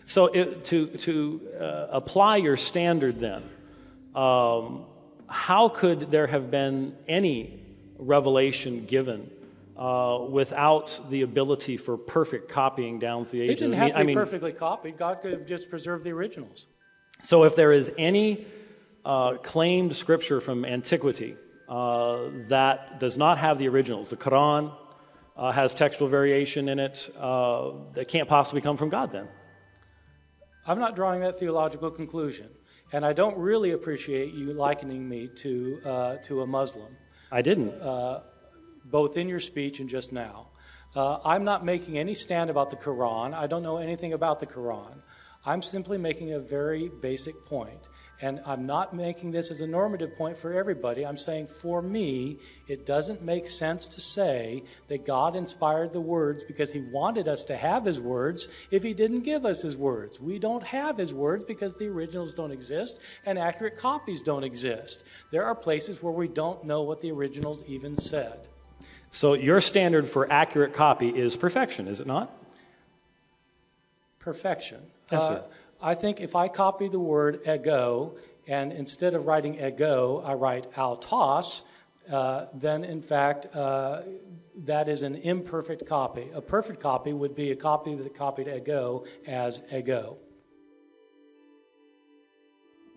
So to apply your standard then, how could there have been any revelation given without the ability for perfect copying down through the ages? It didn't have to be perfectly copied. God could have just preserved the originals. So if there is any claimed scripture from antiquity that does not have the originals, the Quran has textual variation in it, that can't possibly come from God then? I'm not drawing that theological conclusion, and I don't really appreciate you likening me to a Muslim. I didn't. Both in your speech and just now. I'm not making any stand about the Quran. I don't know anything about the Quran. I'm simply making a very basic point. And I'm not making this as a normative point for everybody. I'm saying for me, it doesn't make sense to say that God inspired the words because he wanted us to have his words if he didn't give us his words. We don't have his words because the originals don't exist and accurate copies don't exist. There are places where we don't know what the originals even said. So your standard for accurate copy is perfection, is it not? Perfection. Yes, sir. I think if I copy the word ego, and instead of writing ego, I write autos, then in fact, that is an imperfect copy. A perfect copy would be a copy that copied ego as ego.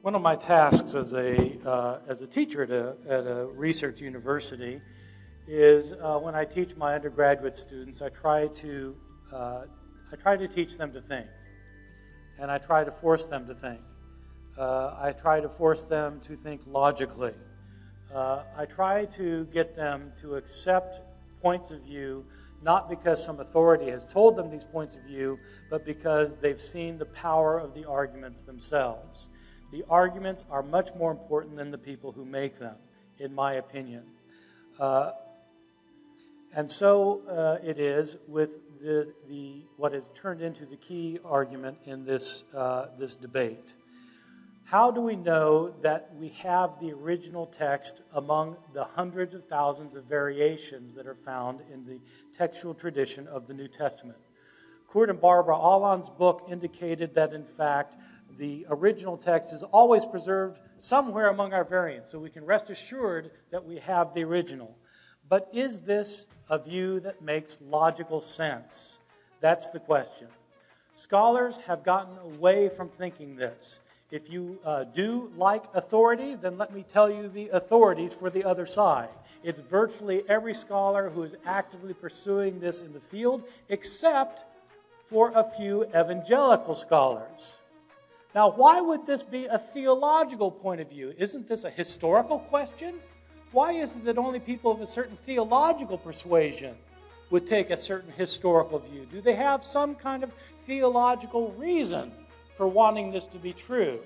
One of my tasks as a teacher at a research university is when I teach my undergraduate students, I try to teach them to think. And I try to force them to think. I try to force them to think logically. I try to get them to accept points of view, not because some authority has told them these points of view, but because they've seen the power of the arguments themselves. The arguments are much more important than the people who make them, in my opinion. And so it is with what has turned into the key argument in this debate. How do we know that we have the original text among the hundreds of thousands of variations that are found in the textual tradition of the New Testament? Kurt and Barbara Allen's book indicated that, in fact, the original text is always preserved somewhere among our variants, so we can rest assured that we have the original. But is this a view that makes logical sense? That's the question. Scholars have gotten away from thinking this. If you do like authority, then let me tell you the authorities for the other side. It's virtually every scholar who is actively pursuing this in the field, except for a few evangelical scholars. Now, why would this be a theological point of view? Isn't this a historical question? Why is it that only people of a certain theological persuasion would take a certain historical view? Do they have some kind of theological reason for wanting this to be true?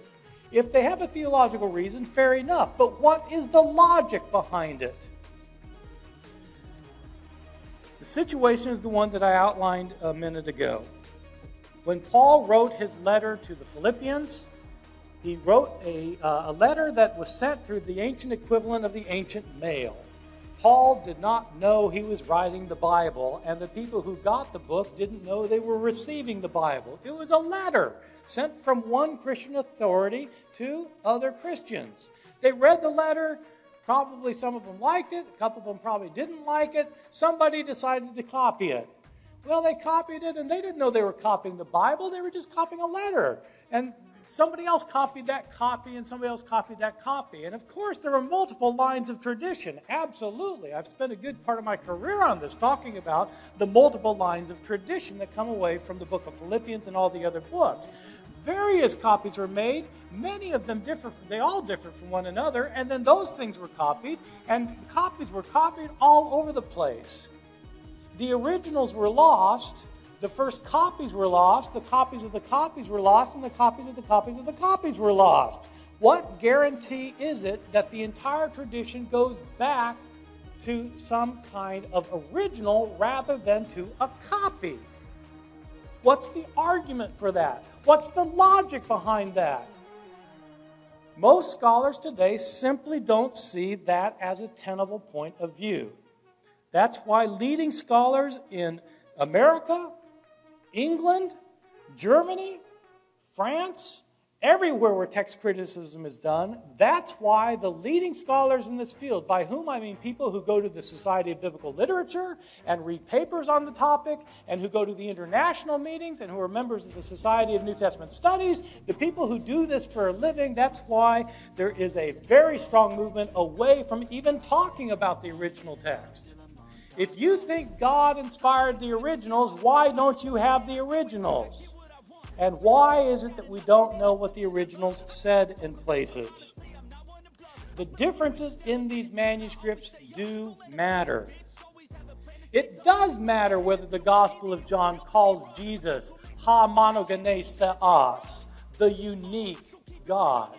If they have a theological reason, fair enough. But what is the logic behind it? The situation is the one that I outlined a minute ago. When Paul wrote his letter to the Philippians, he wrote a letter that was sent through the ancient equivalent of the ancient mail. Paul did not know he was writing the Bible, and the people who got the book didn't know they were receiving the Bible. It was a letter sent from one Christian authority to other Christians. They read the letter. Probably some of them liked it. A couple of them probably didn't like it. Somebody decided to copy it. Well, they copied it, and they didn't know they were copying the Bible. They were just copying a letter. And somebody else copied that copy, and somebody else copied that copy. And of course, there are multiple lines of tradition. Absolutely. I've spent a good part of my career on this, talking about the multiple lines of tradition that come away from the book of Philippians and all the other books. Various copies were made. Many of them differ. They all differ from one another. And then those things were copied, and copies were copied all over the place. The originals were lost. The first copies were lost, the copies of the copies were lost, and the copies of the copies of the copies were lost. What guarantee is it that the entire tradition goes back to some kind of original rather than to a copy? What's the argument for that? What's the logic behind that? Most scholars today simply don't see that as a tenable point of view. That's why leading scholars in America, England, Germany, France, everywhere where text criticism is done. That's why the leading scholars in this field, by whom I mean people who go to the Society of Biblical Literature and read papers on the topic, and who go to the international meetings, and who are members of the Society of New Testament Studies, the people who do this for a living, that's why there is a very strong movement away from even talking about the original text. If you think God inspired the originals, why don't you have the originals? And why is it that we don't know what the originals said in places? The differences in these manuscripts do matter. It does matter whether the Gospel of John calls Jesus ha monogenes theos, the unique God.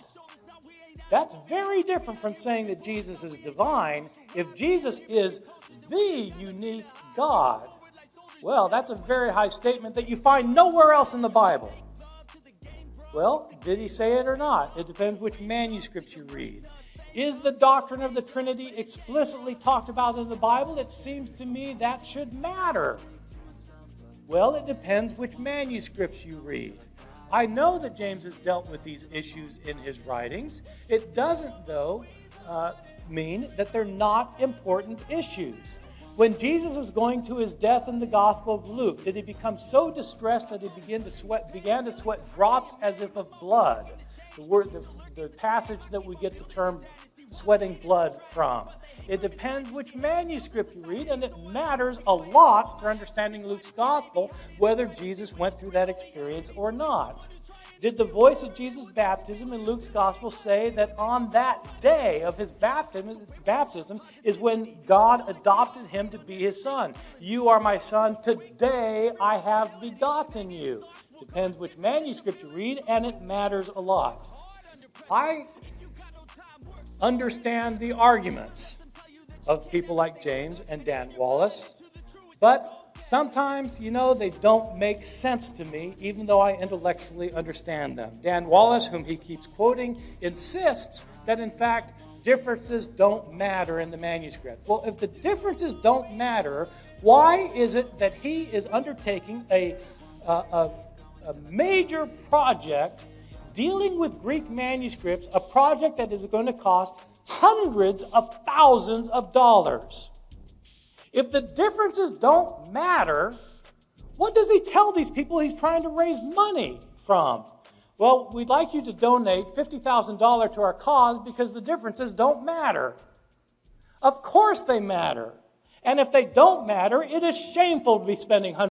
That's very different from saying that Jesus is divine. If Jesus is the unique God, well, that's a very high statement that you find nowhere else in the Bible. Well, did he say it or not? It depends which manuscripts you read. Is the doctrine of the Trinity explicitly talked about in the Bible? It seems to me that should matter. Well, it depends which manuscripts you read. I know that James has dealt with these issues in his writings. It doesn't, though, mean that they're not important issues. When Jesus was going to his death in the Gospel of Luke, did he become so distressed that he began to sweat drops as if of blood? The passage that we get the term sweating blood from. It depends which manuscript you read, and it matters a lot for understanding Luke's Gospel whether Jesus went through that experience or not. Did the voice of Jesus' baptism in Luke's Gospel say that on that day of his baptism is when God adopted him to be his son? You are my son, today I have begotten you. Depends which manuscript you read, and it matters a lot. I understand the arguments of people like James and Dan Wallace, but sometimes, they don't make sense to me, even though I intellectually understand them. Dan Wallace, whom he keeps quoting, insists that, in fact, differences don't matter in the manuscript. Well, if the differences don't matter, why is it that he is undertaking a major project dealing with Greek manuscripts, a project that is going to cost hundreds of thousands of dollars? If the differences don't matter, what does he tell these people he's trying to raise money from? Well, we'd like you to donate $50,000 to our cause because the differences don't matter. Of course they matter. And if they don't matter, it is shameful to be spending hundreds